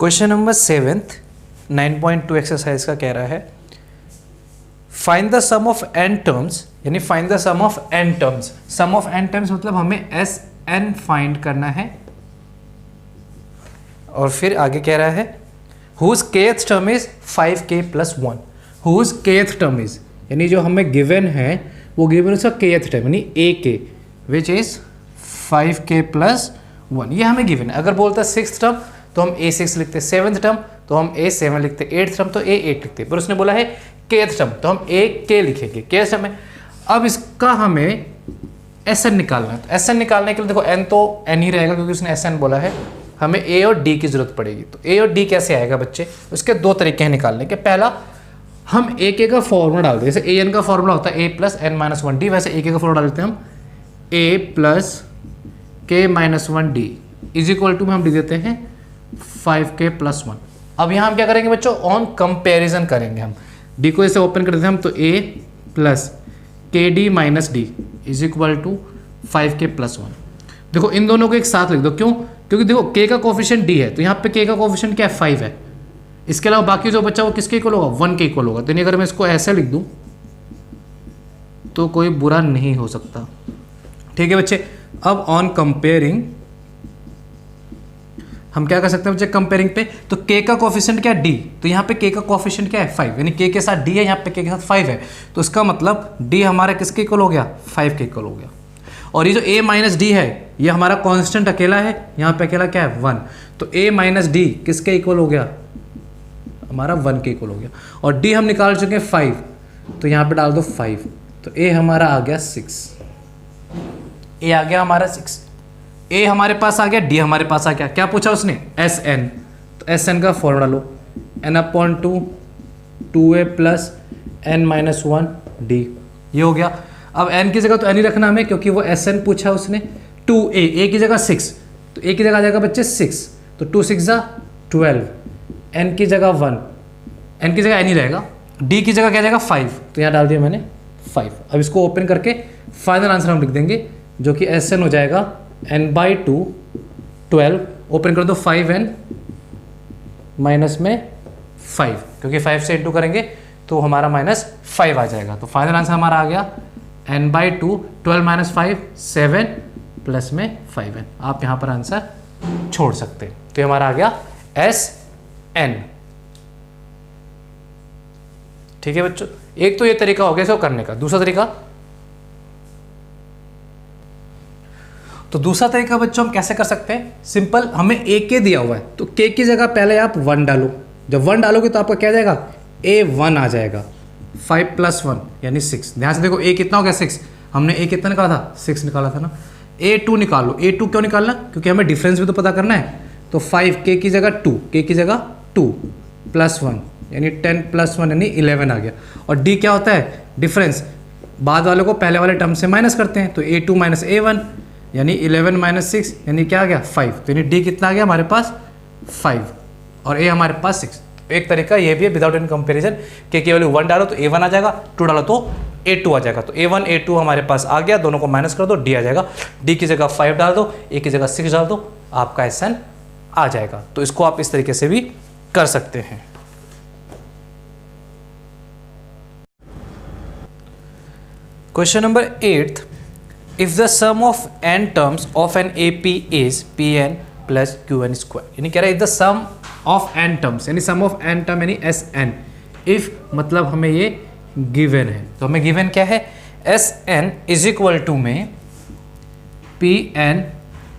Question number 7 9.2 exercise का कह रहा है find the sum of n terms, यानी find the sum of n terms. Sum of n terms मतलब हमें Sn फाइंड करना है। और फिर आगे कह रहा है whose kth term is 5k + 1। whose kth term is यानी जो हमें गिवन है वो गिवन उसका kth टर्म यानी ak विच इज 5k + 1, ये हमें गिवन है। अगर बोलता है 6th टर्म तो हम a6 लिखते, 7th टर्म तो हम a7 लिखते, 8th टर्म तो a8 लिखते, पर उसने बोला है kth टर्म तो हम ak लिखेंगे। kth टर्म है। अब इसका हमें Sn निकालना है। तो Sn निकालने के लिए देखो n तो n ही रहेगा क्योंकि उसने Sn बोला है। हमें a और d की जरूरत पड़ेगी। तो a और d कैसे आएगा बच्चे? उसके दो तरीके हैं निकालने के। पहला हम ak का फॉर्मूला डाल दें, जैसे an का फॉर्मूला होता है a + n - 1d, वैसे ak का फॉर्मूला डाल देते हैं हम a + k - 1d = में हम लिख देते हैं 5k + 1। अब यहाँ हम क्या करेंगे बच्चों? ऑन कंपैरिजन करेंगे। हम d को ऐसे ओपन कर देते हैं हम, तो a + kd - d = 5k + 1। देखो इन दोनों को एक साथ लिख दो। क्यों? क्योंकि देखो k का कोफिशिएंट d है तो यहाँ पे k का कोफिशिएंट क्या है? 5 है। इसके अलावा बाकी जो बच्चा वो किसके इक्वल होगा? 1 के इक्वल होगा। तो नहीं, अगर मैं इसको ऐसे लिख दूं तो कोई बुरा नहीं हो सकता। ठीक है बच्चे। अब ऑन कंपेयरिंग हम क्या कर सकते हैं बच्चे? कंपेयरिंग पे तो k का कोफिशिएंट क्या है? d। तो यहाँ पे k का कोफिशिएंट क्या है? 5, यानी k के साथ d है, यहाँ पे k के साथ 5 है। तो इसका मतलब d हमारा किसके इक्वल हो गया? 5 के इक्वल हो गया। और ये जो a - d है ये हमारा कांस्टेंट अकेला है, यहाँ पे अकेला क्या है? 1। तो a - d किसके इक्वल हो गया? हमारा 1 के इक्वल हो गया। और d हम निकाल चुके हैं 5, तो यहाँ पे डाल दो 5। तो a हमारा आ गया 6। a आ गया हमारा 6। a हमारे पास आ गया, d हमारे पास आ गया। क्या पूछा उसने? Sn। तो Sn का फॉर्मूला लो, n/2 2a + n - 1d, ये हो गया। अब n की जगह तो n ही रखना हमें क्योंकि वो Sn पूछा उसने। 2a, a की जगह 6, तो a की जगह आ जाएगा बच्चे 6, तो 2 6 = 12, n की जगह 1, n की जगह n ही रहेगा, d की जगह क्या जाएगा? 5, तो यहाँ डाल दिया मैंने 5। अब इसको ओपन करके फाइनल आंसर हम लिख देंगे जो कि Sn हो जाएगा n/2 12, ओपन कर दो 5n माइनस में 5, क्योंकि 5 से इंटू करेंगे तो हमारा -5 आ जाएगा। तो फाइनल आंसर हमारा आ गया n/2 12 - 5 7 प्लस में 5n। आप यहाँ पर आंसर छोड़ सकते हैं। तो हमारा आ गया Sn। ठीक है बच्चों, एक तो ये तरीका हो गया इसको करने का। दूसरा तरीका, तो दूसरा तरीका बच्चों हम कैसे कर सकते हैं? सिंपल, हमें ak दिया हुआ है तो k की जगह पहले आप 1 डालो। जब 1 डालोगे तो आपका क्या जाएगा? a1 आ जाएगा। 5 + 1 यानी 6। ध्यान से देखो a कितना हो गया? 6। हमने a कितना निकाला था? 6 निकाला था ना। a2 निकालो। a2 क्यों निकालना? क्योंकि हमें डिफरेंस भी तो पता करना है। तो 5 k की जगह 2, k की जगह 2 + 1 यानी 10 + 1 यानी 11 आ गया। और d क्या होता है? डिफरेंस। बाद वाले को पहले वाले टर्म से माइनस करते हैं, तो a2 - a1 यानी 11 - 6 यानी क्या आ गया? 5। तो यानी d कितना आ गया हमारे पास? 5 और a हमारे पास 6। एक तरीका ये भी है विदाउट एनी कंपेरिजन, k की वैल्यू 1 डालो तो a1 आ जाएगा, 2 डालो तो a2 आ जाएगा। तो a1 a2 हमारे पास आ गया, दोनों को माइनस कर दो, d आ जाएगा। d की जगह 5 डाल दो, a की जगह 6 डाल दो, आपका Sn आ जाएगा। तो इसको आप इस तरीके से भी कर सकते हैं। Question number 8, if the sum of n terms of an AP is Pn + Qn², यानी कह रहा है if the sum of n terms यानी sum of n term यानी Sn, if मतलब हमें ये गिवन है, तो हमें गिवन क्या है? Sn = में Pn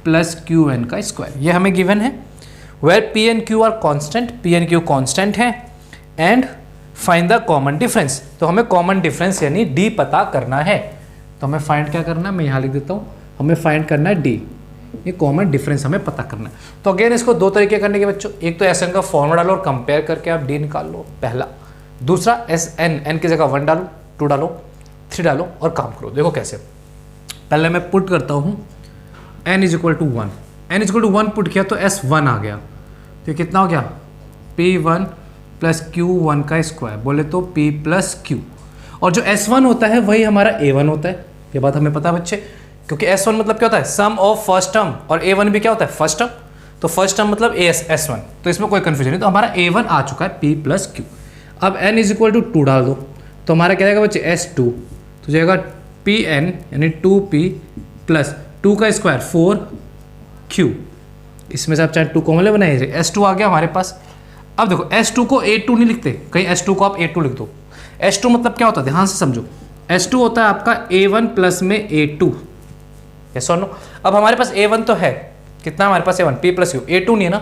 + Qn², ये हमें गिवन है। where P and Q are constant, P and Q constant है, and find the common difference। तो हमें कॉमन डिफरेंस यानी d पता करना है। तो हमें फाइंड क्या करना है? मैं यहाँ लिख देता हूँ, हमें फाइंड करना है d, ये कॉमन डिफरेंस हमें पता करना है। तो अगेन इसको दो तरीके करने के बच्चों, एक तो Sn का फॉर्मूला डालो और कंपेयर करके आप d निकाल लो, पहला। दूसरा Sn, n की जगह 1 डालो, 2 डालो, 3 डालो और काम करो। देखो कैसे। पहले मैं पुट करता हूँ n = 1, n = 1 पुट किया तो S1 आ गया। तो ये कितना हो गया? P1 + Q1², बोले तो P + Q। और जो S1 होता है वही हमारा A1 होता है, ये बात हमें पता है बच्चे, क्योंकि S1 मतलब क्या होता है? सम ऑफ फर्स्ट टर्म, और A1 भी क्या होता है? First term. तो फर्स्ट टर्म मतलब S1, तो इसमें कोई कन्फ्यूजन नहीं। तो हमारा A1 आ चुका है P प्लस क्यू। अब n इज इक्वल टू 2 डाल दो, तो हमारा क्या जाएगा बच्चे S2, तो जाएगा Pn यानी 2P प्लस 2 का स्क्वायर 4Q, इसमें से आप चाहे 2 कॉमन ले बनाइए, S2 आ गया हमारे पास। अब देखो S2 को A2 नहीं लिखते, कहीं S2 को आप A2 लिख दो। S2 मतलब क्या होता है, ध्यान से समझो। S2 होता है आपका A1 प्लस में A2, यस और नो। अब हमारे पास A1 तो है, कितना हमारे पास A1 P plus Q, A2 नहीं है ना,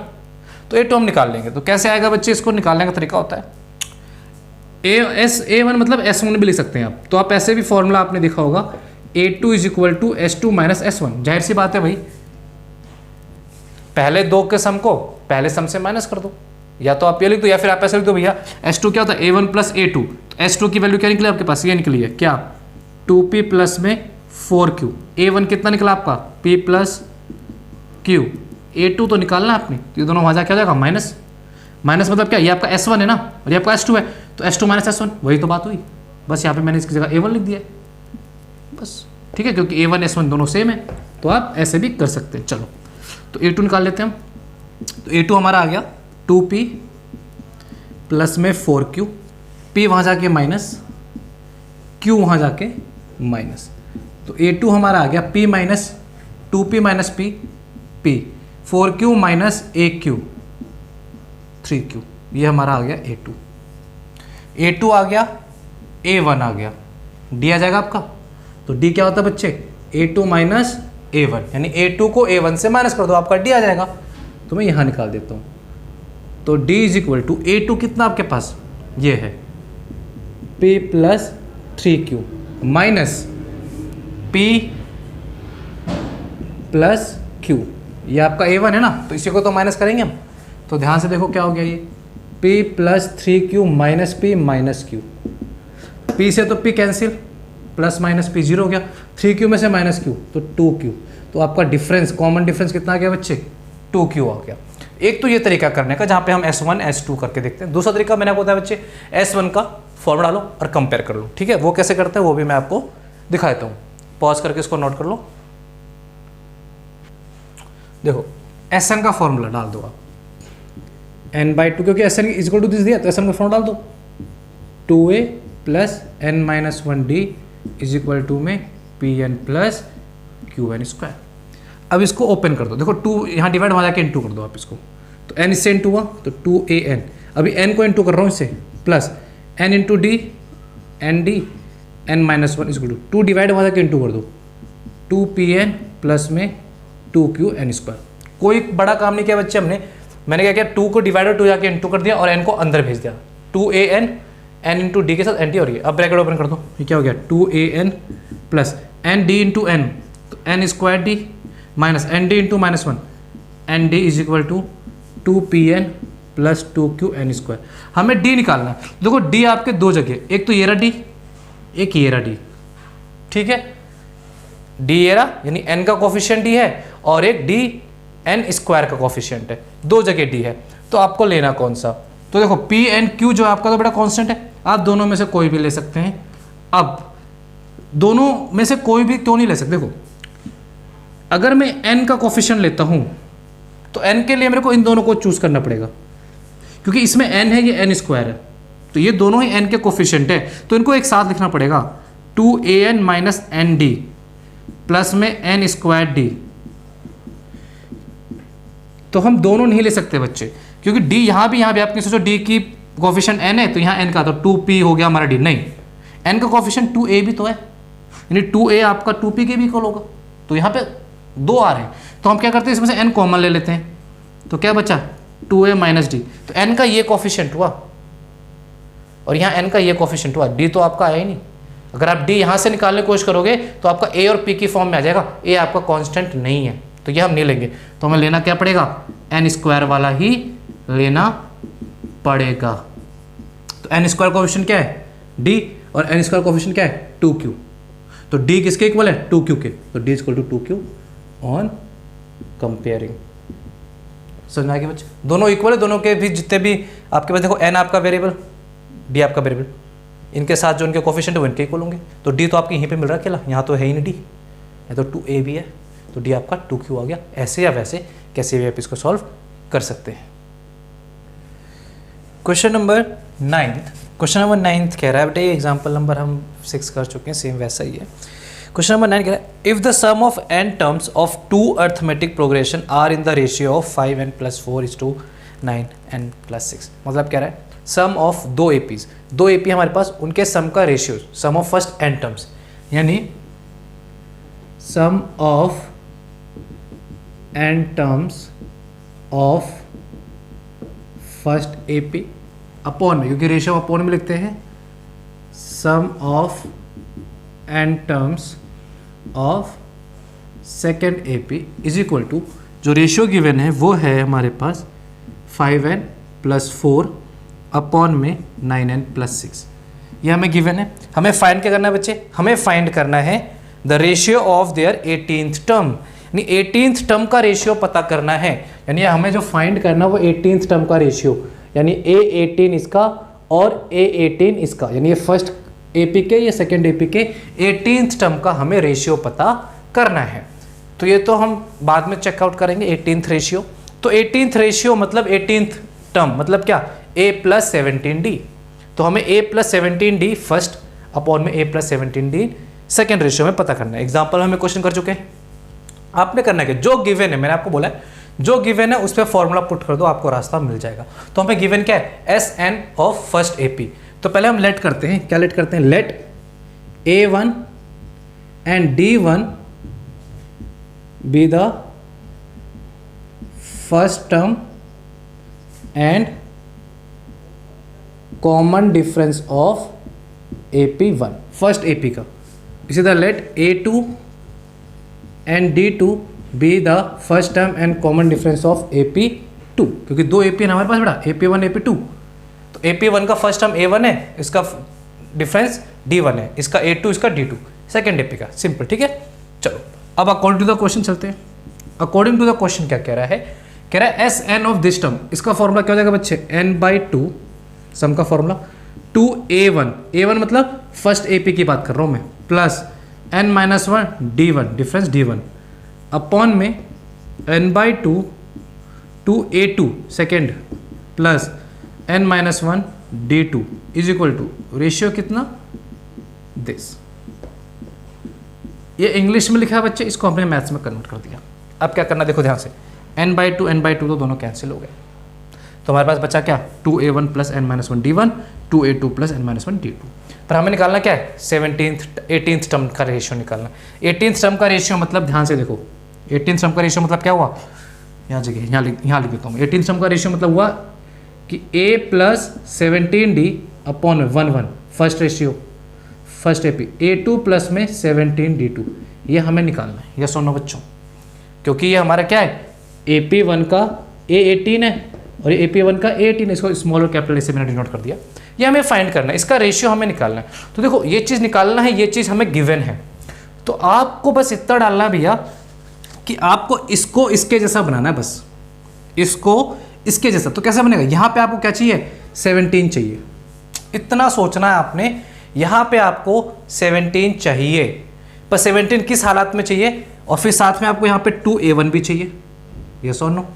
तो A2 हम निकाल लेंगे। तो कैसे आएगा बच्चे, इसको निकालने का तरीका होता है A1 मतलब S1 भी लिख सकते हैं आप। तो आप ऐसे भी फॉर्मूला आपने देखा होगा, A2 is equal to S2 minus S1। जाहिर सी बात है भाई, पहले दो के सम को पहले सम से माइनस कर दो, या तो आप ये लिख दो या फिर आप ऐसे लिख दो भैया S2 क्या होता है A1 प्लस A2। तो S2 की वैल्यू क्या निकली आपके पास, ये निकली है क्या 2P प्लस में 4Q। A1 कितना निकला आपका P प्लस Q, A2 तो निकालना आपने, तो ये दोनों वहाँ जाके आ जाएगा माइनस। माइनस मतलब क्या, ये आपका S1 है ना और ये आपका S2 है, तो S2 माइनस S1 वही तो बात हुई। बस यहाँ पे मैंने इसकी जगह A1 लिख दिया बस, ठीक है, क्योंकि A1 S1 दोनों सेम है, तो आप ऐसे भी कर सकते हैं। चलो तो A2 निकाल लेते हैं हम। तो A2 हमारा आ गया 2P प्लस में 4Q, P वहाँ जाके माइनस, Q वहाँ जाके माइनस, तो A2 हमारा आ गया P minus 2P minus P 4Q minus AQ 3Q, ये हमारा आ गया A2 आ गया, A1 आ गया, D आ जाएगा आपका। तो D क्या होता है बच्चे, A2 माइनस A1, यानी A2 को A1 से माइनस कर दो, आपका D आ जाएगा। तो मैं यहाँ निकाल देता हूँ, तो D is equal to A2 कितना आपके पास, ये है P plus 3Q minus P plus Q, ये आपका A1 है ना, तो इसी को तो माइनस करेंगे हम। तो ध्यान से देखो क्या हो गया, ये P plus 3Q minus P minus Q, P से तो P cancel, plus minus P 0 हो गया, 3Q में से माइनस Q तो 2Q, तो आपका डिफरेंस, कॉमन डिफरेंस कितना आ गया बच्चे, 2Q आ गया। एक तो ये तरीका करने का जहाँ पे हम S1 S2 करके देखते हैं। दूसरा तरीका मैंने आपको बताया बच्चे, S1 का फॉर्मूला डालो और कंपेयर कर लो, ठीक है। वो कैसे करते हैं वो भी मैं आपको दिखा देता हूँ, पॉज करके इसको नोट कर लो। देखो Sn का फॉर्मूला डाल दो आप, n/2, क्योंकि Sn is equal to this दिया, तो Sn का फॉर्मूला डाल दो 2a plus n minus 1d is equal to में Pn प्लस Qn स्क्वायर। अब इसको ओपन कर दो, देखो 2 यहाँ डिवाइड वहाँ जाके इंटू कर दो आप इसको, तो n इससे इंटू हुआ तो 2an, अभी n को इंटू कर रहा हूँ इससे, plus n into d n d n minus 1 is equal to 2 divide वहाँ जाके इंटू कर दो 2Pn प्लस में 2Qn स्क्वायर। कोई बड़ा काम नहीं किया बच्चे हमने, मैंने क्या किया 2 को डिवाइड 2 जाके इंटू कर दिया और n को अंदर भेज दिया, 2an n इंटू डी के साथ एन टी, और ये अब ब्रैकेट ओपन कर दो, ये क्या हो गया 2an plus n d into n, तो n square d minus n d into minus 1 n d is equal to 2Pn plus 2Qn square. हमें d निकालना है। देखो d आपके दो जगह, एक तो ये रहा d, एक ये रहा d, ठीक है, d ये रहा यानी n का कोफिशिएंट d है, और एक d n स्क्वायर का कोफिशिएंट है, दो जगह d है। तो आपको लेना कौन सा, तो देखो P एन Q जो आपका तो बड़ा कांस्टेंट है, आप दोनों में से कोई भी ले सकते हैं। अब दोनों में से कोई भी क्यों नहीं ले सकते, देखो अगर मैं n का कोफिशिएंट लेता हूं तो n के लिए मेरे को इन दोनों को चूज करना पड़ेगा, क्योंकि इसमें n है, ये n स्क्वायर है, तो ये दोनों ही n के कोफिशिएंट है, तो इनको एक साथ लिखना पड़ेगा 2an minus n d plus में n स्क्वायर डी। तो हम दोनों नहीं ले सकते बच्चे, क्योंकि d यहाँ भी आपने सोचो d की कोफिशिएंट n है, तो यहाँ n का तो 2p हो गया हमारा d, नहीं n का कोफिशिएंट 2a भी तो है, यानी 2a आपका 2p के भी इक्वल होगा, तो यहाँ पे दो आ रहे हैं, तो हम क्या करते हैं इसमें से n कॉमन ले लेते हैं, तो क्या बचा 2a माइनस डी, तो n का ये कोफिशिएंट हुआ और यहाँ n का ये कोफिशिएंट हुआ, d तो आपका आया ही नहीं। अगर आप d यहाँ से निकालने की कोशिश करोगे तो आपका a और p की फॉर्म में आ जाएगा, a आपका कांस्टेंट नहीं है, तो ये हम नहीं लेंगे, तो हमें लेना क्या पड़ेगा, n स्क्वायर वाला ही लेना पड़ेगा। तो n स्क्वायर कोफिशिएंट क्या है d, और n स्क्वायर कोफिशिएंट क्या है 2q, तो d किसके इक्वल है 2q के, तो d equal to 2q on comparing. समझ में आ गया बच्चे, दोनों इक्वल है, दोनों के भी जितने भी आपके पास देखो n आपका वेरिएबल d आपका वेरिएबल, इनके साथ जो इनके कोफिशिएंट है वो इनके इक्वल होंगे, तो d तो आपके यहीं पे मिल रहा है अकेला, यहाँ तो है ही नहीं d, या तो 2a भी है, तो d आपका 2q आ गया। ऐसे या वैसे कैसे भी आप इसको सॉल्व कर सकते हैं। क्वेश्चन नंबर 9 कह रहा है बेटा, ये एग्जाम्पल नंबर हम 6 कर चुके हैं, सेम वैसा ही है। क्वेश्चन नंबर 9 कह रहा है, if the sum of n terms of 2 arithmetic progression are in the ratio of 5n + 4 is to 9n + 6, मतलब कह रहा है सम ऑफ दो एपीज, दो एपी हमारे पास, उनके सम का ratio, sum of first n terms, यानी sum of n terms of first AP upon में, क्योंकि रेशियो अपॉन में लिखते हैं, sum of n terms of second AP is equal to, जो रेशियो गिवन है वो है हमारे पास 5n + 4 अपॉन में 9n + 6, ये हमें गिवन है। हमें फाइंड क्या करना है बच्चे, हमें फाइंड करना है the ratio of their 18th term, यानी 18th टर्म का रेशियो पता करना है, यानी हमें जो फाइंड करना है वो 18th टर्म का रेशियो, यानी A18 इसका और A18 इसका, यानी ये फर्स्ट एपी के, ये सेकेंड एपी के 18th टर्म का हमें रेशियो पता करना है। तो ये तो हम बाद में चेकआउट करेंगे 18th रेशियो। तो 18th रेशियो मतलब 18th टर्म मतलब क्या, A + 17D, तो हमें A + 17D फर्स्ट अपॉन में A + 17D सेकेंड रेशियो में पता करना है। एग्जाम्पल हमें क्वेश्चन कर चुके हैं, आपने करना है कि जो गिवन है, मैंने आपको बोला है जो गिवन है उस पर फॉर्मूला पुट कर दो, आपको रास्ता मिल जाएगा। तो हमें गिवन क्या है, Sn ऑफ फर्स्ट एपी। तो पहले हम लेट करते हैं, क्या लेट करते हैं, let A1 and D1 be the first term and common difference of AP1, first AP का। इसी तरह let A2 and D2 be the first term and common difference of AP2, क्योंकि दो एपी है हमारे पास बेटा, AP1 AP2, तो AP1 का फर्स्ट टर्म A1 है, इसका डिफरेंस D1 है, इसका A2 इसका D2, सेकेंड एपी का, सिंपल, ठीक है। चलो अब अकॉर्डिंग टू द क्वेश्चन चलते हैं। अकॉर्डिंग टू द क्वेश्चन क्या कह रहा है, कह रहा है Sn ऑफ दिस टर्म, इसका फॉर्मूला क्या हो जाएगा बच्चे, n/2 सम का फॉर्मूला 2A1, A1 मतलब फर्स्ट एपी की बात कर रहा हूँ मैं, plus n-1 D1 difference D1 upon में n/2 2A2 second plus n-1 D2 is equal to ratio कितना, दिस। ये इंग्लिश में लिखा है बच्चे, इसको हमने मैथ्स में कन्वर्ट कर दिया। अब क्या करना देखो ध्यान से, n/2 तो दोनों कैंसिल हो गए, तो हमारे पास बचा क्या, 2A1 + n-1 D1, 2A2 + n-1 D2। पर हमें निकालना क्या है, 18th टर्म का रेशियो निकालना। 18th टर्म का रेशियो मतलब ध्यान से देखो, 18th टर्म का रेशियो मतलब क्या हुआ, यहाँ जगह यहाँ लिख देता हूँ। 18th टर्म का रेशियो मतलब हुआ कि A + 17D upon 1 first ratio, first AP, A2 plus में 17 D2, ये हमें निकालना है। यस और नो बच्चों, क्योंकि ये हमारा क्या है, AP1 का A18 है और ये AP1 का A18, इसको स्मॉल और कैपिटल ऐसे मैंने डिनोट कर दिया। ये हमें फाइंड करना है, इसका रेशियो हमें निकालना है। तो देखो ये चीज़ निकालना है, ये चीज़ हमें गिवन है, तो आपको बस इतना डालना है भैया कि आपको इसको इसके जैसा बनाना है, बस इसको इसके जैसा। तो कैसे बनेगा, यहाँ पे आपको क्या चाहिए, 17 चाहिए, इतना सोचना है आपने। यहाँ पे आपको 17 चाहिए, पर 17 किस हालात में चाहिए, और फिर साथ में आपको यहाँ पे 2A1 भी चाहिए, यस और नो।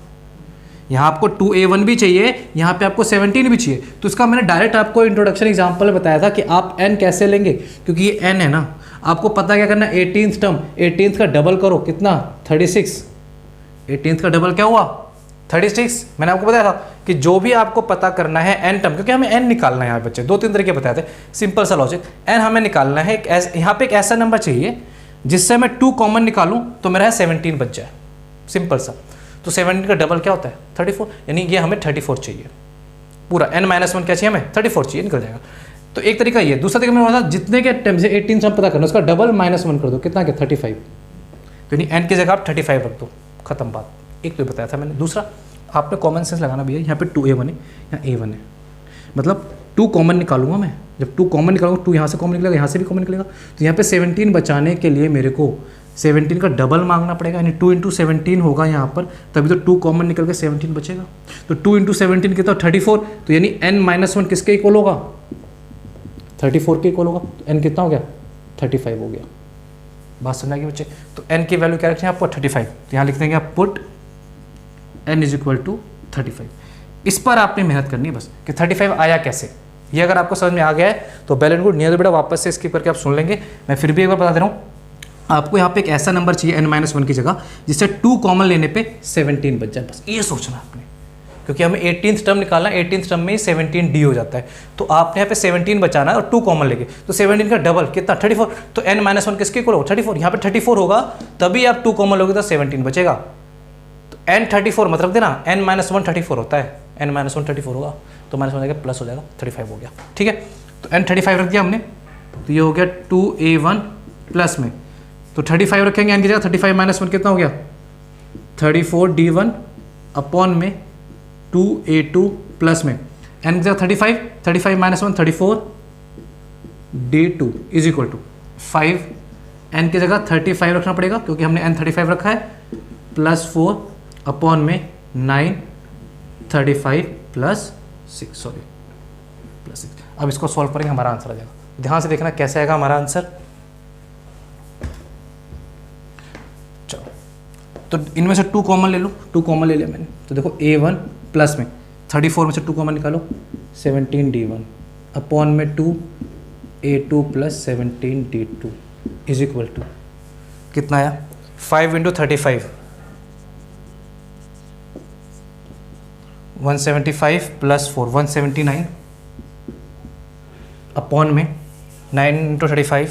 यहाँ आपको 2A1 भी चाहिए, यहाँ पे आपको 17 भी चाहिए। तो इसका मैंने डायरेक्ट आपको इंट्रोडक्शन एग्जाम्पल में बताया था कि आप n कैसे लेंगे, क्योंकि ये n है ना, आपको पता क्या करना, 18th टर्म, 18th का डबल करो, कितना 36, 18th का डबल क्या हुआ 36। मैंने आपको बताया था कि जो भी आपको पता करना है n टर्म, क्योंकि हमें n निकालना है यहाँ बच्चे, 2-3 तरीके बताए थे, सिंपल सा लॉजिक। n हमें निकालना है, यहाँ पे एक ऐसा नंबर चाहिए जिससे मैं 2 कॉमन निकालूं तो मेरा 17 बच जाए, सिंपल सा। तो 17 का डबल क्या होता है 34, यानी ये हमें 34 चाहिए पूरा, n-1 क्या चाहिए हमें 34 चाहिए, निकल जाएगा। तो एक तरीका ये, दूसरा तरीका मैंने बोला जितने के टाइम से 18 सम पता करना, उसका डबल -1 कर दो, कितना क्या 35, तो यानी n की जगह आप 35 रख दो, खत्म बात। एक तो बताया था मैंने। दूसरा आपने कॉमन सेंस लगाना भैया, यहाँ पे 2A1 है, यहाँ A1 है, मतलब 2 कॉमन निकालूंगा मैं, जब 2 कॉमन निकालूंगा 2 यहाँ से कॉमन निकलेगा, यहाँ से भी कॉमन निकलेगा, तो यहाँ पे 17 बचाने के लिए मेरे को 17 का डबल मांगना पड़ेगा, यानी 2 × 17 होगा यहाँ पर, तभी तो 2 कॉमन निकल के 17 बचेगा। तो 2 × 17 कितना 34, तो यानी n-1 किसके इक्वल होगा 34 के इक्वल होगा, तो n कितना हो गया 35 हो गया। बात समझ आ गई बच्चे। तो n की वैल्यू क्या रखते हैं आपको 35, तो यहाँ लिख देंगे आप पुट n = 35। इस पर आपने मेहनत करनी है बस कि 35 आया कैसे। ये अगर आपको समझ में आ गया है तो वेल एंड गुड, नहीं तो बेटा वापस से स्किप करके आप सुन लेंगे। मैं फिर भी एक बार बता दे रहा हूँ, आपको यहाँ पे एक ऐसा नंबर चाहिए n-1 की जगह जिससे 2 कॉमन लेने पे 17 बच जाए, बस ये सोचना आपने। क्योंकि हमें 18th टर्म निकालना है, 18th टर्म में ही 17d हो जाता है, तो आपने यहाँ पे 17 बचाना है और 2 कॉमन लेके, तो 17 का डबल कितना 34, तो n-1 किसके इक्वल होगा 34, यहाँ पे 34 होगा, तभी आप 2 कॉमन लोगे तो 17 बचेगा। तो n34 मतलब देना n-1 34 होता है, n-1 34 होगा तो माइनस हो जाएगा प्लस हो जाएगा 35 हो गया, ठीक है। तो n35 रख दिया हमने, तो ये हो गया 2a1 प्लस में, तो 35 रखेंगे n की जगह, 35 - 1 कितना हो गया 34d1 अपॉन में 2a2 प्लस में n की जगह 35 - 1 34d2 is equal to 5, n की जगह 35 रखना पड़ेगा क्योंकि हमने n 35 रखा है, प्लस 4 अपॉन में 9 35 प्लस 6 सॉरी प्लस 6। अब इसको सॉल्व करेंगे, हमारा आंसर आ जाएगा। ध्यान से देखना कैसे आएगा हमारा आंसर। चलो तो इनमें से 2 कॉमन ले लो, 2 कॉमन ले लिया मैंने, तो देखो a1 प्लस में 34 में से 2 कॉमन निकालो 17d1 अपॉन में 2a2 plus 17d2 is equal to कितना आया 5 × 35 175 प्लस 4 179 अपॉन में 9 × 35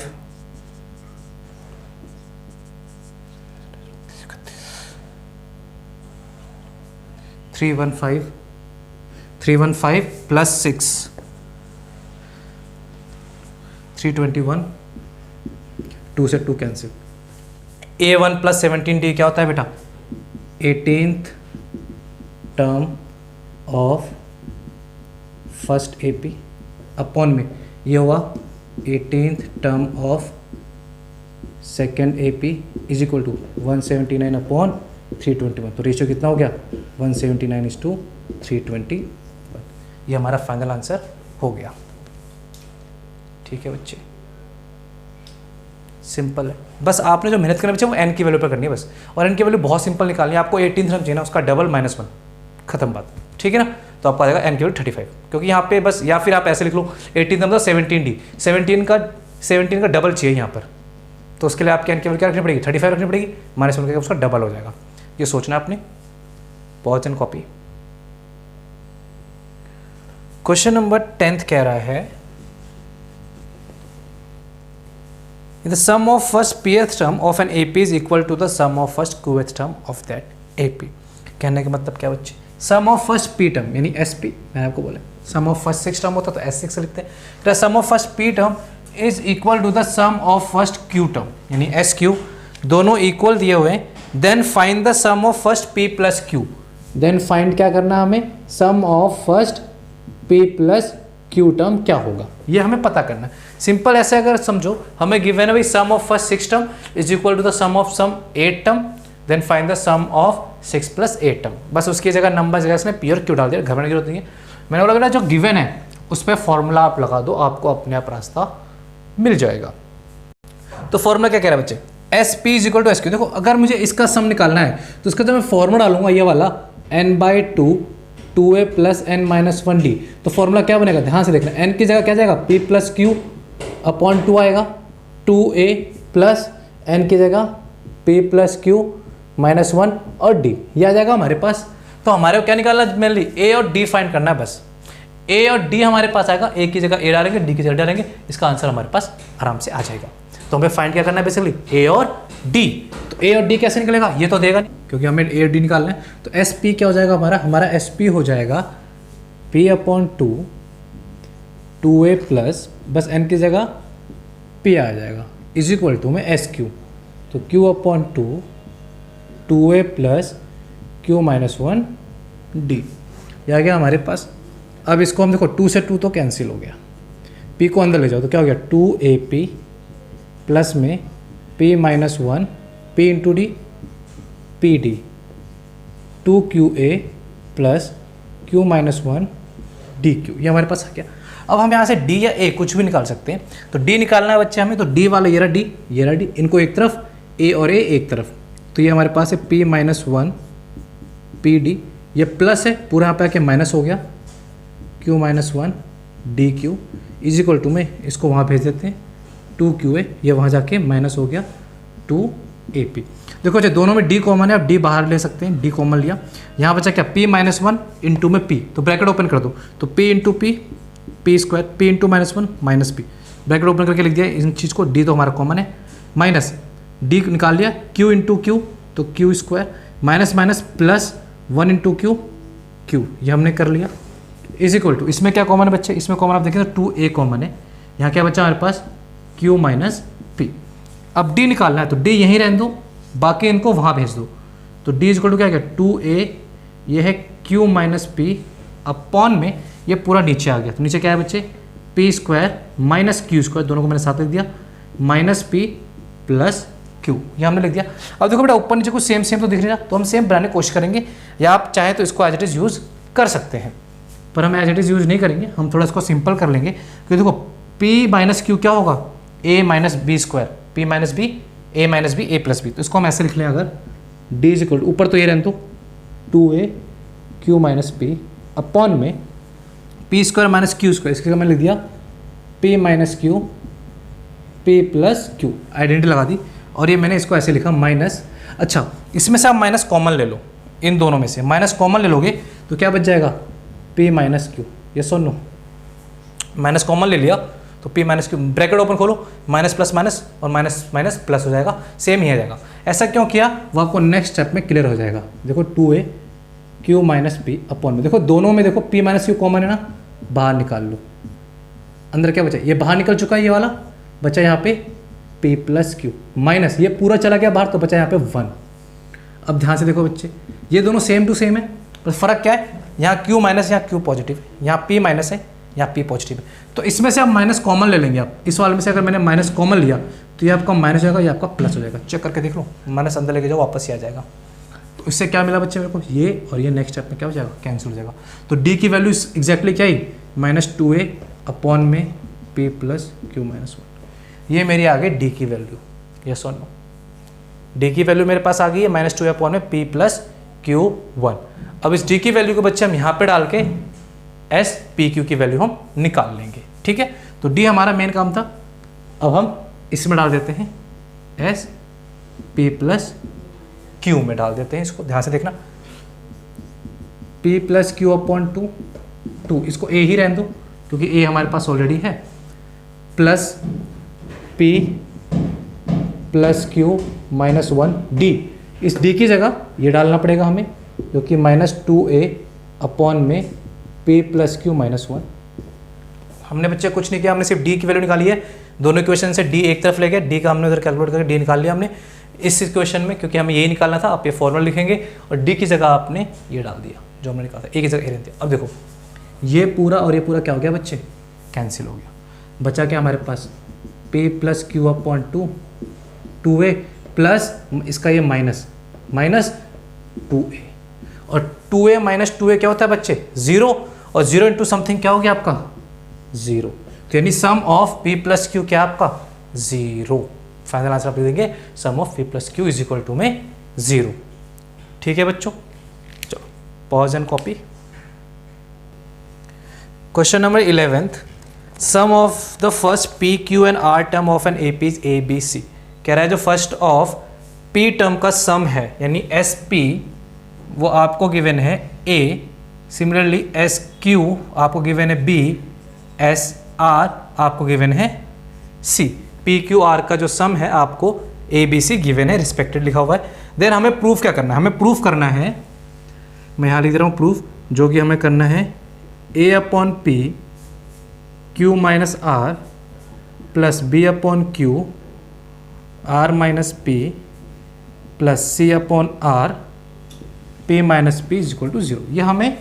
315 प्लस 6 321 2 से 2 कैंसिल। a1 प्लस 17d क्या होता है बेटा 18th term of first AP upon में ये हुआ 18th term of second AP is equal to 179 upon 321, तो रेशियो कितना हो गया 179:321। ये हमारा फाइनल आंसर हो गया, ठीक है बच्चे, सिंपल है। बस आपने जो मेहनत करना बच्चे वो n की वैल्यू पर करनी है बस, और n की वैल्यू बहुत सिंपल निकालनी है आपको। 18th टर्म चाहिए ना, उसका डबल -1 खत्म बात, ठीक है ना। तो आपको आ जाएगा n की वैल्यू 35, क्योंकि यहाँ पे बस, या फिर आप ऐसे लिख लो 18 मतलब 17d 17 का डबल चाहिए यहाँ पर, तो उसके लिए आपकी n की वैल्यू क्या रखनी पड़ेगी 35 रखनी पड़ेगी, -1 का उसका डबल हो जाएगा। ये सोचना आपने, pause and copy. Question number 10th कह रहा है the sum of first pth term of an AP is equal to the sum of first qth term of that AP। कहने का मतलब क्या बच्चे, सम ऑफ फर्स्ट p टर्म यानी SP, मैंने आपको बोला सम ऑफ फर्स्ट 6 टर्म होता तो S6 लिखते हैं, तो sum of first p term is equal to the sum of first q term यानी SQ, दोनों इक्वल दिए हुए हैं। Then find the sum of first p plus q, then find क्या करना हमें sum of first p plus q term क्या होगा, ये हमें पता करना है। सिंपल ऐसे अगर समझो, हमें गिवन है भाई sum of first 6 term is equal to the sum of sum 8 term, then find the sum of 6 plus 8 term. बस उसकी जगह नंबर जगह इसने p और q डाल दिया, घबराने की जरूरत नहीं है। मैंने बोला बेटा जो गिवन है उस पर फॉर्मूला आप लगा दो, आपको अपने आप रास्ता मिल जाएगा। तो फॉर्मूला क्या कह रहा है बच्चे, SP is equal to SQ। देखो अगर मुझे इसका सम निकालना है तो इसका जो मैं फॉर्मूला डालूंगा ये वाला n/2 2a प्लस n-1d, तो फॉर्मूला क्या बनेगा ध्यान से देखना, n की जगह क्या जाएगा p प्लस q अपॉन 2 आएगा, 2a प्लस n की जगह p प्लस q -1 और d, ये आ जाएगा हमारे पास। तो हमारे को क्या निकालना है, मेनली a और d फाइंड करना है बस। a और d हमारे पास आएगा, a की जगह a डालेंगे, d की जगह डालेंगे, इसका आंसर हमारे पास आराम से आ जाएगा। तो हमें फाइंड क्या करना है बेसिकली a और d। तो a और d कैसे निकलेगा, ये तो देगा नहीं क्योंकि हमें a और d निकालना है। तो SP क्या हो जाएगा हमारा SP हो जाएगा p/2 2a प्लस बस n की जगह p आ जाएगा इज इक्वल टू में SQ, तो q/2 2a plus q - 1d ये आ गया हमारे पास। अब इसको हम देखो 2 से 2 तो कैंसिल हो गया, p को अंदर ले जाओ तो क्या हो गया 2AP प्लस में p - 1 p × d PD 2QA plus q - 1 DQ, ये हमारे पास आ गया। अब हम यहाँ से d या a कुछ भी निकाल सकते हैं, तो d निकालना है बच्चे हमें, तो d वाला ये रहा d, इनको एक तरफ a और a एक तरफ, तो ये हमारे पास है p - 1 PD ये प्लस है, पूरा यहाँ पे आके माइनस हो गया, Q minus 1 d q is equal to में इसको वहाँ भेज देते हैं 2QA, ये वहाँ जाके माइनस हो गया 2AP। देखो अच्छा दोनों में D कॉमन है, आप D बाहर ले सकते हैं, D कॉमन लिया, यहाँ बचा क्या P माइनस 1 इंटू में P, तो ब्रैकेट ओपन कर दो, तो P into P, P square, P into minus 1 minus P, bracket open करके लिख दिया इन चीज़ को, D तो हमारा कॉमन है, माइनस D निकाल लिया, Q इंटू Q तो Q square, minus minus plus 1 into Q, Q ये हमने कर लिया, इज इक्वल टू, इसमें क्या कॉमन है बच्चे, इसमें कॉमन आप देखें तो 2A कॉमन है, यहाँ क्या बचा हमारे पास Q माइनस P। अब D निकालना है तो D यहीं रहने दो, बाकी इनको वहाँ भेज दो, तो D इज इक्वल टू क्या गया 2A, ये है Q माइनस P अपॉन में ये पूरा नीचे आ गया, तो नीचे क्या है बच्चे P square minus Q square, दोनों को मैंने साथ लिख दिया, माइनस P प्लस Q, ये हमने लिख दिया। अब देखो बेटा ऊपर नीचे कुछ सेम सेम तो दिख रही ना, तो हम सेम बनाने की कोशिश करेंगे, या आप चाहें तो इसको एज इट इज़ यूज़ कर सकते हैं, पर हम एज इट इज़ यूज़ नहीं करेंगे, हम थोड़ा इसको सिंपल कर लेंगे, क्योंकि देखो P माइनस Q क्या होगा A minus B square, P minus B A minus B A plus B, तो इसको हम ऐसे लिख लें, अगर D इज इक्वल ऊपर तो ये रहने दो 2A Q minus P upon में P square minus Q square, इसके मैंने लिख दिया P minus Q P plus Q, identity लगा दी, और ये मैंने इसको ऐसे लिखा माइनस। अच्छा इसमें से आप माइनस कॉमन ले लो, इन दोनों में से माइनस कॉमन ले लोगे तो क्या बच जाएगा P माइनस Q, ये सुन लो, माइनस कॉमन ले लिया तो P minus Q, bracket open खोलो, माइनस प्लस माइनस और माइनस माइनस प्लस हो जाएगा, सेम ही आ जाएगा। ऐसा क्यों किया वो आपको नेक्स्ट स्टेप में क्लियर हो जाएगा। देखो 2A Q minus P upon में, देखो दोनों में देखो P माइनस Q कॉमन है ना, बाहर निकाल लो, अंदर क्या बचा, ये बाहर निकल चुका है, ये वाला बचा यहाँ पे P प्लस Q माइनस, ये पूरा चला गया बाहर, तो बचा यहाँ पे 1। अब ध्यान से देखो बच्चे, ये दोनों सेम टू सेम है, पर फर्क क्या है, यहाँ Q माइनस, यहाँ Q पॉजिटिव है, यहाँ P माइनस है, यहाँ P पॉजिटिव है, तो इसमें से आप माइनस कॉमन ले लेंगे। आप इस वाले में से अगर मैंने माइनस कॉमन लिया तो ये आपका माइनस हो जाएगा, ये आपका प्लस हो जाएगा, चेक करके देख लो, माइनस अंदर लेके जाओ वापस ही आ जाएगा। तो इससे क्या मिला बच्चे मेरे को, ये और ये नेक्स्ट स्टेप में क्या हो जाएगा, कैंसिल हो जाएगा। तो D की वैल्यू एग्जैक्टली क्या ही माइनस 2A अपॉन में P प्लस Q माइनस 1, ये मेरी आ गई D की वैल्यू, यस और नो, D की वैल्यू मेरे पास आ गई है माइनस 2A अपॉन में P प्लस Q1। अब इस D की वैल्यू को बच्चे हम यहाँ पे डाल के S P Q की वैल्यू हम निकाल लेंगे, ठीक है। तो D हमारा मेन काम था, अब हम इसमें डाल देते हैं S P प्लस Q में डाल देते हैं, इसको ध्यान से देखना, P प्लस Q अपॉन 2, इसको A ही रहने दो क्योंकि A हमारे पास ऑलरेडी है, plus P plus Q minus 1 D, इस D की जगह ये डालना पड़ेगा हमें, क्योंकि माइनस 2A अपॉन में P प्लस Q माइनस 1। हमने बच्चे कुछ नहीं किया, हमने सिर्फ D की वैल्यू निकाली है, दोनों इक्वेशन से D एक तरफ ले गए, D का हमने उधर कैलकुलेट करके D निकाल लिया हमने इस इक्वेशन में, क्योंकि हमें यही निकालना था। आप ये फॉर्मूला लिखेंगे और D की जगह आपने ये डाल दिया जो हमने निकाला था, एक की जगह ए रहती है। अब देखो ये पूरा और ये पूरा क्या हो गया बच्चे, कैंसिल हो गया, बचा क्या हमारे पास P plus Q upon 2A plus इसका ये माइनस माइनस 2A, और 2A माइनस 2A क्या होता है बच्चे 0, और 0 इंटू समथिंग क्या हो गया आपका 0, तो यानी sum of P plus Q क्या आपका 0। फाइनल आंसर आप लिख देंगे sum of P plus Q is equal to में 0। ठीक है बच्चों, चलो pause and copy. Question number 11th, sum of the first P Q and R term of an AP is ABC। कह रहा है जो फर्स्ट ऑफ P टर्म का सम है यानी SP वो आपको गिवन है A, सिमिलरली SQ आपको गिवन है B, SR आपको गिवन है C। PQR का जो सम है आपको ABC गिवन है, रिस्पेक्टेड लिखा हुआ है। देन हमें प्रूफ क्या करना है, हमें प्रूफ करना है, मैं यहाँ लिख रहा हूँ प्रूफ, जो कि हमें करना है A upon P Q minus R plus B upon Q R minus P plus C upon R P minus P is equal to 0। ये हमें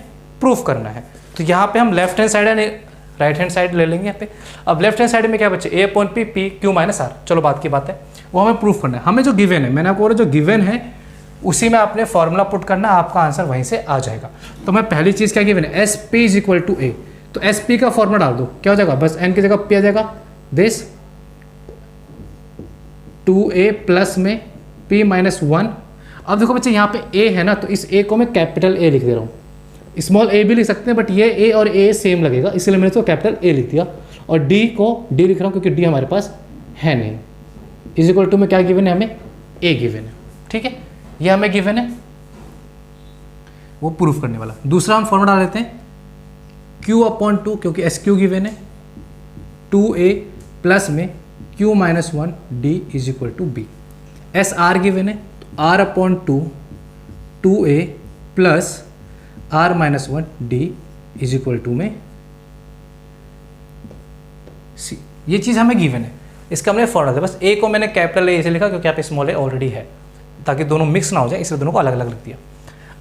प्रूफ करना है। तो यहाँ पे हम left hand side and right hand side ले लेंगे यहाँ पे। अब लेफ्ट हैंड साइड में क्या बचे A upon P P Q minus R, चलो बात की बात है, वो हमें प्रूफ करना है। हमें जो गिवन है, मैंने आपको बोला जो गिवन है उसी में आपने फॉर्मूला पुट करना, आपका आंसर वहीं से आ जाएगा। तो मैं पहली चीज़ क्या गिवन है SP is equal to A, तो SP का फॉर्मूला डाल दो, क्या हो जाएगा बस N की जगह P आ जाएगा, दिस 2A प्लस में P माइनस 1। अब देखो बच्चे यहाँ पे A है ना, तो इस A को मैं कैपिटल A लिख दे रहा हूँ, स्मॉल ए भी लिख सकते हैं, बट ये ए और ए सेम लगेगा, इसलिए मैंने इसको कैपिटल ए लिख दिया। और डी को डी लिख रहा हूँ क्योंकि डी हमारे पास है नहीं। इज इक्वल टू में क्या गिवन है, हमें ए गिवन है, ठीक है, ये हमें गिवन है, वो प्रूफ करने वाला। दूसरा हम फॉर्मूला डाल लेते हैं Q अपॉन 2, क्योंकि एस क्यू गिवन है, 2a प्लस में Q minus 1 d is equal to b. S R given है, तो R upon 2 2a plus R minus 1 d is equal to में C। ये चीज़ हमें गिवन है, इसका हमने फॉर्मूला था, बस ए को मैंने कैपिटल ए ऐसे लिखा क्योंकि यहाँ पे स्मॉल ए ऑलरेडी है, ताकि दोनों मिक्स ना हो जाए, इसलिए दोनों को अलग अलग लिख दिया।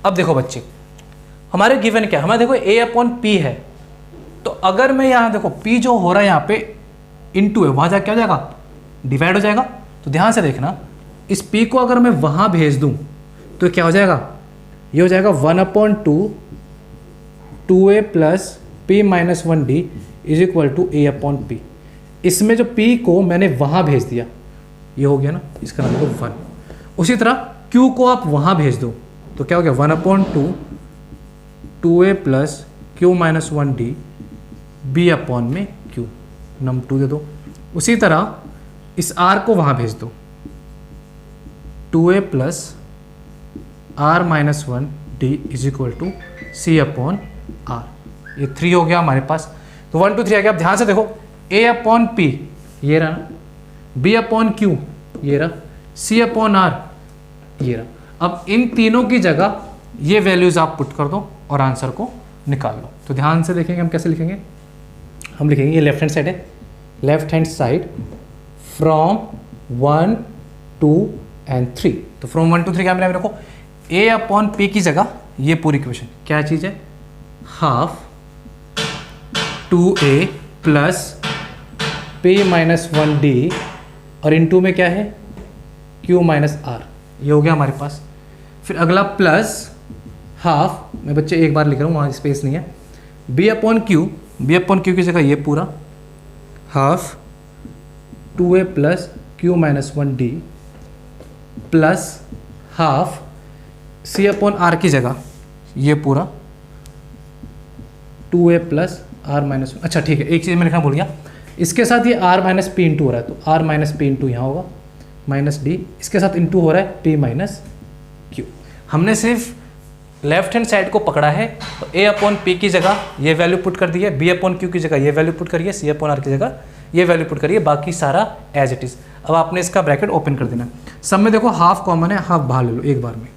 अब देखो बच्चे, हमारे गिवन क्या, हमारे देखो a अपॉन पी है, तो अगर मैं यहाँ देखो p जो हो रहा है यहाँ पे इनटू है, वहाँ जाके क्या हो जाएगा, डिवाइड हो जाएगा। तो ध्यान से देखना, इस p को अगर मैं वहाँ भेज दूँ तो क्या हो जाएगा, ये हो जाएगा 1 upon 2a plus p minus 1 d is equal to a upon p. इसमें जो p को मैंने वहाँ भेज दिया, ये हो गया ना, इसका नाम देखो 1। उसी तरह q को आप वहाँ भेज दो तो क्या हो गया, 1 upon 2a plus q minus 1 D b upon में q, नम 2 दे दो। उसी तरह इस r को वहाँ भेज दो, 2a plus r minus 1 d is equal to c upon r। ये 3 हो गया हमारे पास, तो 1 2 3 आ गया। अब ध्यान से देखो, a अपॉन p ये रहा, b अपॉन q ये रहा, c अपॉन r ये रहा। अब इन तीनों की जगह ये वैल्यूज आप पुट कर दो और आंसर को निकाल लो। तो ध्यान से देखेंगे हम कैसे लिखेंगे, हम लिखेंगे ये लेफ्ट हैंड साइड है, left hand side from 1 2 and 3। तो फ्रॉम 1 2 3 क्या मेरा रखो, a अपॉन पी की जगह ये पूरी इक्वेशन क्या चीज़ है, half 2a plus p minus 1 D और इन टू में क्या है q माइनस r, ये हो गया हमारे पास। फिर अगला प्लस हाफ, मैं बच्चे एक बार लिख रहा हूँ, वहाँ स्पेस नहीं है, b अपॉन क्यू की जगह ये पूरा half 2a plus q minus 1 D plus half c upon r की जगह ये पूरा 2a प्लस r माइनस। अच्छा ठीक है, एक चीज़ मैं लिखना भूल गया, इसके साथ ये r माइनस पी इंटू हो रहा है, तो r माइनस पी इंटू यहाँ होगा माइनस डी, इसके साथ इंटू हो रहा है p माइनस क्यू। हमने सिर्फ लेफ्ट हैंड साइड को पकड़ा है, तो a अपॉन पी की जगह ये वैल्यू पुट कर दी है, b अपॉन क्यू की जगह ये वैल्यू पुट करिए, c अपॉन r की जगह ये वैल्यू पुट करिए, बाकी सारा एज इट इज़। अब आपने इसका ब्रैकेट ओपन कर देना, सब में देखो हाफ कॉमन है, हाफ बाहर ले लो एक बार में।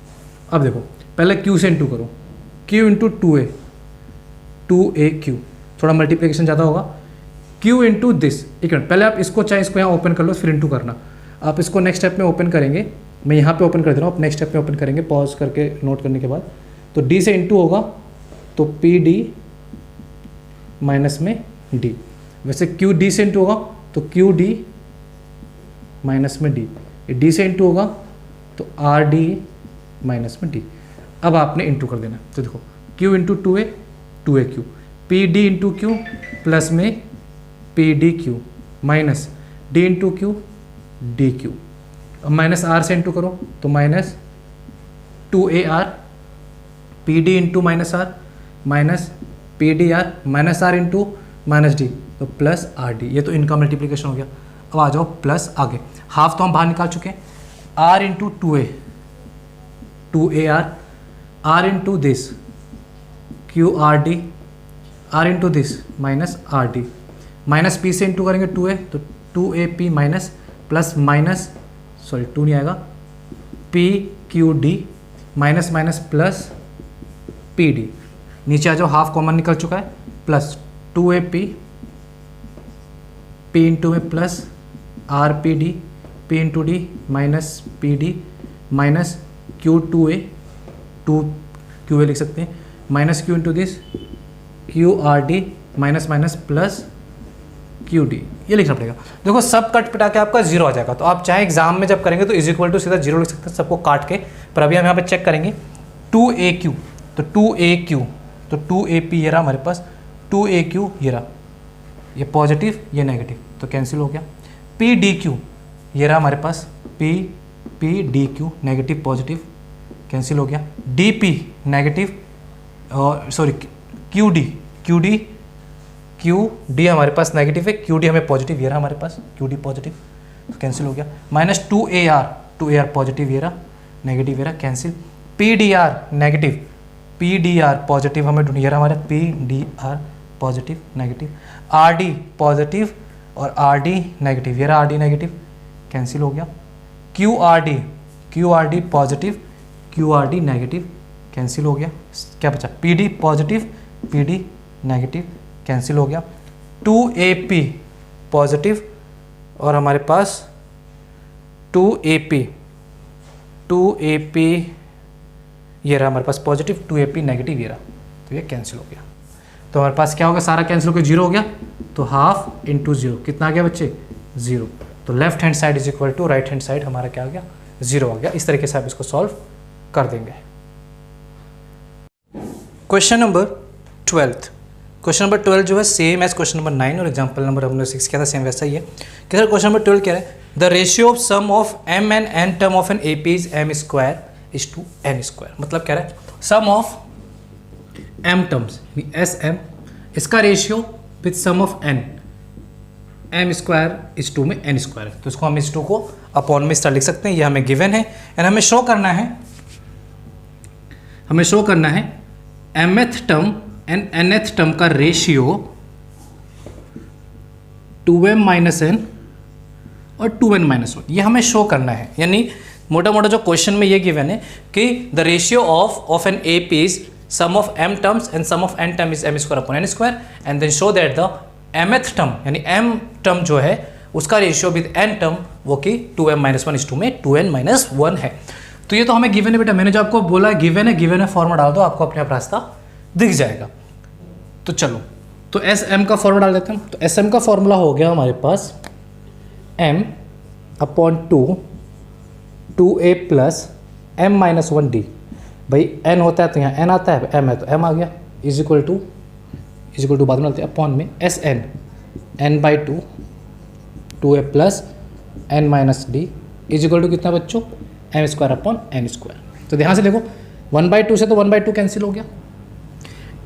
अब देखो पहले q से इंटू करो, q इंटू 2a q, थोड़ा मल्टीप्लिकेशन ज़्यादा होगा, q इंटू दिस। एक मिनट, पहले आप इसको चाहे इसको यहाँ ओपन कर लो, फिर इंटू करना। आप इसको नेक्स्ट स्टेप में ओपन करेंगे, मैं यहाँ पे ओपन कर दे रहा हूँ, आप नेक्स्ट स्टेप में ओपन करेंगे पॉज करके नोट करने के बाद। तो d से इंटू होगा तो पी डी माइनस में d, वैसे q d से इंटू होगा तो q d माइनस में d, d से इंटू होगा तो r d माइनस में d। अब आपने इंटू कर देना, तो देखो q into 2a q, p d into q plus में p d q minus d into q d q. अब माइनस आर से इंटू करो तो minus 2a r p d into minus r minus p d r minus r into minus d, तो plus r d. ये तो इनका multiplication हो गया। अब आ जाओ प्लस आगे, हाफ तो हम बाहर निकाल चुके हैं, r into 2a r, r into this q r d, r into this minus r d, minus p से इंटू करेंगे 2a तो 2a p minus plus minus sorry 2 नहीं आएगा, p q d minus minus plus p d. नीचे आ जाओ, half common निकल चुका है, plus 2a p p into में plus r p d, p into d minus p d minus Q 2a लिख सकते हैं, minus Q into this q r d minus minus plus Q D, ये लिखना पड़ेगा। देखो सब कट पिटा के आपका जीरो आ जाएगा, तो आप चाहे एग्जाम में जब करेंगे तो इज इक्वल टू सीधा जीरो लिख सकते हैं सबको काट के, पर अभी हम यहाँ पे चेक करेंगे 2aq तो 2aq तो 2ap ये रहा हमारे पास, 2aq ये रहा, ये पॉजिटिव ये नेगेटिव तो कैंसिल हो गया, pdq ये रहा हमारे पास, pdq नेगेटिव पॉजिटिव कैंसिल हो गया, dp नेगेटिव और सॉरी क्यू डी हमारे पास नेगेटिव है, क्यू डी हमें पॉजिटिव, ये रहा हमारे पास क्यू डी पॉजिटिव, तो कैंसिल हो गया। Minus two A R positive, ये रहा नेगेटिव, ये रहा cancel. P d are negative, P d are positive हमें ढूंढ, ये रहा हमारे P d are positive negative. R D positive और आर डी नेगेटिव, ये रहा आर डी नेगेटिव, कैंसिल हो गया। Q r D positive, Q r D negative, cancel हो गया। क्या बचा, P D positive, P D negative, cancel हो गया। 2AP पॉजिटिव और हमारे पास 2AP ये रहा हमारे पास पॉजिटिव, 2AP नेगेटिव, ये रहा, तो ये कैंसिल हो गया। तो हमारे पास क्या होगा, सारा कैंसिल होकर 0 हो गया, तो हाफ इंटू 0 कितना आ गया बच्चे, 0। तो left hand side is equal to right hand side हमारा क्या आ गया, 0 आ गया। इस तरीके से आप इसको सॉल्व कर देंगे। क्वेश्चन नंबर 12 जो है सेम एज क्वेश्चन नंबर 9 और एग्जांपल नंबर हमने 6 किया था, सेम वैसा ही है। कि सर क्वेश्चन नंबर 12 कह रहा है the ratio of sum of m and n term of an AP is m² is to n²। मतलब कह रहा है sum of m terms SM, इसका रेशियो with sum of n m² is to में n² है। तो इसको हम इस 2 को अपॉन में इस तरह लिख सकते हैं, ये हमें गिवन है एंड हमें शो करना है mth term and nth term का रेशियो 2m माइनस n और 2n माइनस 1, ये हमें शो करना है। यानी मोटा मोटा जो क्वेश्चन में ये गिवन है कि the ratio of an AP is sum of m terms and sum of n term is m² upon n² and then show that the mth term यानी m टर्म जो है उसका रेशियो विद n टर्म वो कि 2m minus 1 is to में 2n minus 1 है। तो ये तो हमें गिवन है बेटा, मैंने जो आपको बोला है गिवन है फॉर्मूला डाल दो, आपको अपने आप रास्ता दिख जाएगा। तो चलो, तो SM का फॉर्मूला डाल देते हैं। तो SM का फॉर्मूला हो गया हमारे पास m upon 2a plus m minus 1d। भाई n होता है तो यहाँ n आता है, m है तो m आ गया, इज इक्वल टू बाद में डालते हैं अपॉन में SN n/2 2a plus n minus d is equal to कितना बच्चों, m² अपॉन n²। तो ध्यान से देखो 1/2 से तो 1/2 कैंसिल हो गया।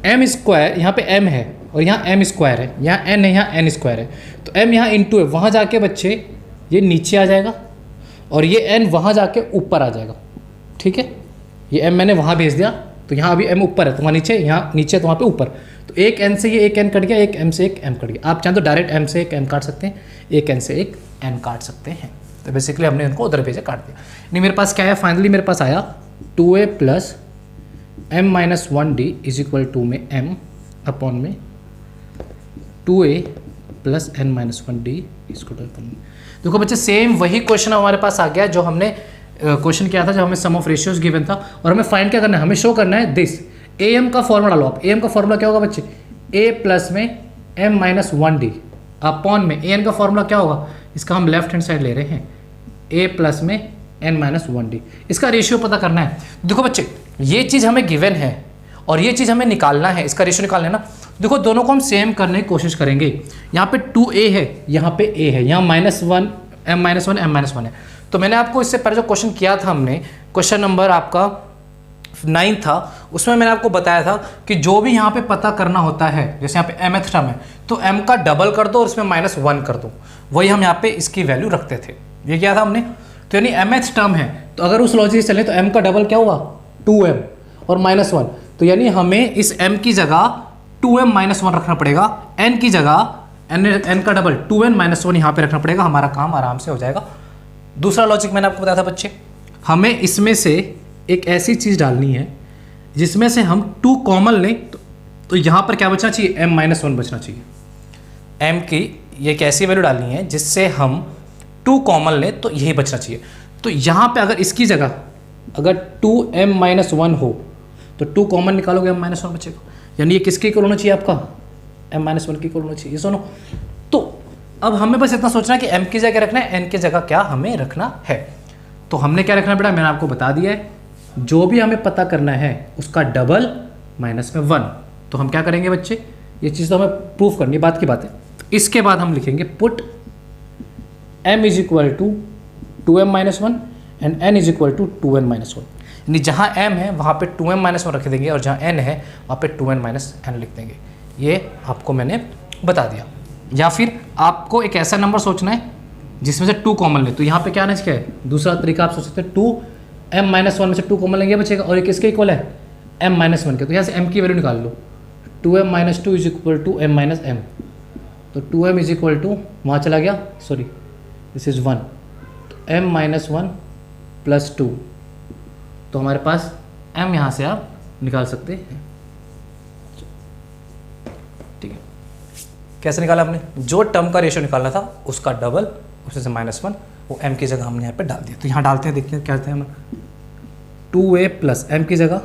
m² यहाँ पे m है और यहाँ m² है, यहाँ n है, यहाँ n² है, तो m यहाँ इंटू है, वहाँ जाके बच्चे ये नीचे आ जाएगा और ये n वहाँ जाके ऊपर आ जाएगा। ठीक है, ये m मैंने वहाँ भेज दिया, तो यहाँ अभी m ऊपर है तो वहाँ नीचे, यहाँ नीचे तो वहाँ पे ऊपर। तो एक n से ये एक n कट गया, एक m से एक m कट गया। आप चाहें तो डायरेक्ट m से एक m काट सकते हैं, एक n से एक n काट सकते हैं। तो बेसिकली हमने इनको उधर भेजा, काट दिया। नहीं, मेरे पास क्या है, फाइनली मेरे पास आया 2a plus m minus 1d is equal to में m अपॉन में 2a plus n minus 1d इसको अपॉन में। देखो बच्चे सेम वही क्वेश्चन हमारे पास आ गया जो हमने क्वेश्चन किया था, जब हमें सम ऑफ रेशियोज गिवन था। और हमें फाइंड क्या करना है, हमें शो करना है दिस am का फॉर्मूला लो आप। am का फॉर्मूला क्या होगा बच्चे, a प्लस में m माइनस 1d अपॉन में an का फॉर्मूला क्या होगा, इसका हम लेफ्ट हैंड साइड ले रहे हैं a प्लस में n माइनस 1d। इसका रेशियो पता करना है। देखो बच्चे ये चीज़ हमें गिवन है और ये चीज़ हमें निकालना है, इसका रेशियो निकालना है ना। देखो दोनों को हम सेम करने की कोशिश करेंगे। यहाँ पे 2a है, यहाँ पे a है, यहाँ -1 m-1 m-1 है। तो मैंने आपको इससे पहले जो क्वेश्चन किया था, हमने क्वेश्चन नंबर आपका 9 था, उसमें मैंने आपको बताया था कि जो भी यहाँ पे पता करना होता है, जैसे यहाँ पे mth टर्म है तो m का डबल कर दो और इसमें -1 कर दो, वही हम यहाँ पे इसकी वैल्यू रखते थे। ये किया था हमने। तो यानी mth टर्म है तो अगर उस लॉजिक से चले तो m का डबल क्या हुआ 2m और -1, तो यानी हमें इस m की जगह 2m -1 रखना पड़ेगा, n की जगह n का डबल 2n -1 यहाँ पे रखना पड़ेगा। हमारा काम आराम से हो जाएगा। दूसरा लॉजिक मैंने आपको बताया था बच्चे, हमें इसमें से एक ऐसी चीज़ डालनी है जिसमें से हम 2 कॉमन लें तो यहाँ पर क्या बचना चाहिए, m-1 बचना चाहिए। m की ये एक ऐसी वैल्यू डालनी है जिससे हम 2 कॉमन लें तो यही बचना चाहिए। तो यहाँ पे अगर इसकी जगह अगर 2m-1 हो तो 2 कॉमन निकालोगे m-1 बचेगा। यानी ये किसके इक्वल होना चाहिए, आपका m-1 के इक्वल होना चाहिए। सुनो, तो अब हमें बस इतना सोचना है कि m की जगह रखना है, n की जगह क्या हमें रखना है। तो हमने क्या रखना है बेटा, मैंने आपको बता दिया है, जो भी हमें पता करना है उसका डबल -1। तो हम क्या करेंगे बच्चे, ये चीज़ तो हमें प्रूफ करनी, बात की बात है। तो इसके बाद हम लिखेंगे put m is equal to 2m-1 and n is equal to 2n-1। यानी जहाँ m है वहाँ पे 2m माइनस वन रख देंगे और जहाँ n है वहाँ पे 2n माइनस n लिख देंगे। ये आपको मैंने बता दिया। या फिर आपको एक ऐसा नंबर सोचना है जिसमें से 2 कॉमन ले, तो यहाँ पे क्या आना चाहिए, दूसरा तरीका आप सोच सकते हैं 2m माइनस वन में से 2 कॉमन लेंगे बचेगा, और ये किसके इक्वल है, m माइनस वन के, तो यहाँ से m की वैल्यू निकाल लो, 2m minus two is equal to m minus m, तो 2m इज इक्वल टू वहाँ चला गया, सॉरी दिस इज 1, तो m माइनस वन प्लस 2, तो हमारे पास m यहाँ से आप निकाल सकते हैं। ठीक है, कैसे निकाला हमने, जो टर्म का रेशियो निकालना था उसका डबल, उसमें से -1, वो m की जगह हमने यहाँ पे डाल दिया। तो यहाँ डालते हैं, देखते हैं क्या करते हैं हम, 2a प्लस m की जगह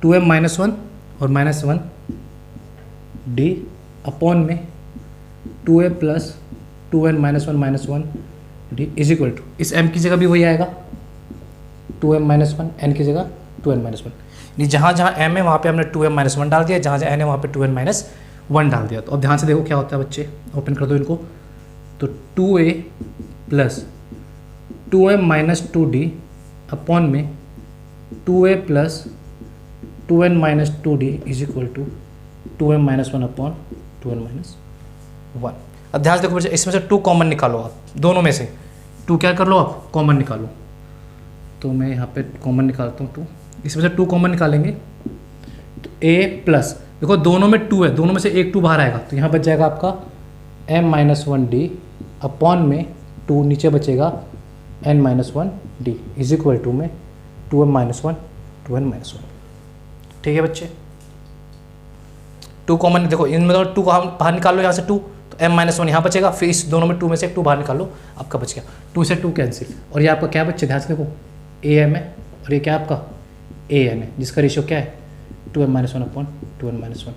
2m माइनस वन और -1 d अपॉन में 2a plus 2n minus one d is equal to, इस m की जगह भी वही आएगा 2m माइनस वन, n की जगह 2n माइनस वन, यानी जहाँ जहाँ m है वहाँ पे हमने 2m माइनस वन डाल दिया, जहाँ जहाँ n है वहाँ पे 2n माइनस वन डाल दिया। तो अब ध्यान से देखो क्या होता है बच्चे, ओपन कर दो इनको, तो 2a plus 2m minus 2d upon में 2a plus 2n minus 2d is equal to 2m minus one upon 2n minus one. अब ध्यान से देखो बच्चे, इसमें से 2 कॉमन निकालो आप, दोनों में से 2 क्या कर लो आप, कॉमन निकालो, तो मैं यहाँ पे कॉमन निकालता हूँ 2, इसमें से 2 कॉमन निकालेंगे तो a प्लस, देखो दोनों में 2 है, दोनों में से एक 2 बाहर आएगा, तो यहाँ बच जाएगा आपका m minus one d upon में 2 नीचे बचेगा n minus one d is equal to में 2m minus one 2n minus one. ठीक है बच्चे, 2 कॉमन, देखो इनमें तो 2 बाहर निकाल लो यहाँ से 2, तो m माइनस वन यहाँ बचेगा, फिर इस दोनों में 2 में से 2 बाहर निकाल लो, आपका बच गया 2 से 2 कैंसिल, और ये आपका क्या बच्चे, ध्यान से देखो am है और ये क्या आपका an है, जिसका रेशियो क्या है 2m minus one upon 2n minus one.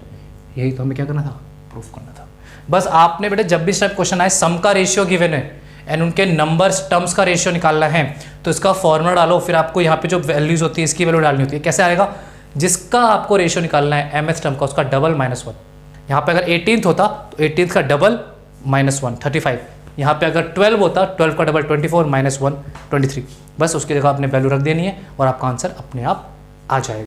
यही तो हमें क्या करना था, प्रूफ करना था। बस आपने बेटे जब भी इस टाइप क्वेश्चन आए, सम का रेशियो गिवन है एंड उनके नंबर्स टर्म्स का रेशियो निकालना है, तो इसका फॉर्मूला डालो, फिर आपको यहाँ पे जो वैल्यूज होती है इसकी वैल्यू डालनी होती है। कैसे आएगा, जिसका आपको रेशियो निकालना है mth टर्म का, उसका डबल -1, यहाँ पे अगर 18th होता तो 18th का डबल -1 35, यहाँ पे अगर 12 होता 12 का डबल 24 -1 23, बस उसकी जगह आपने वैल्यू रख देनी है और आपका आंसर अपने आप आ जाएगा।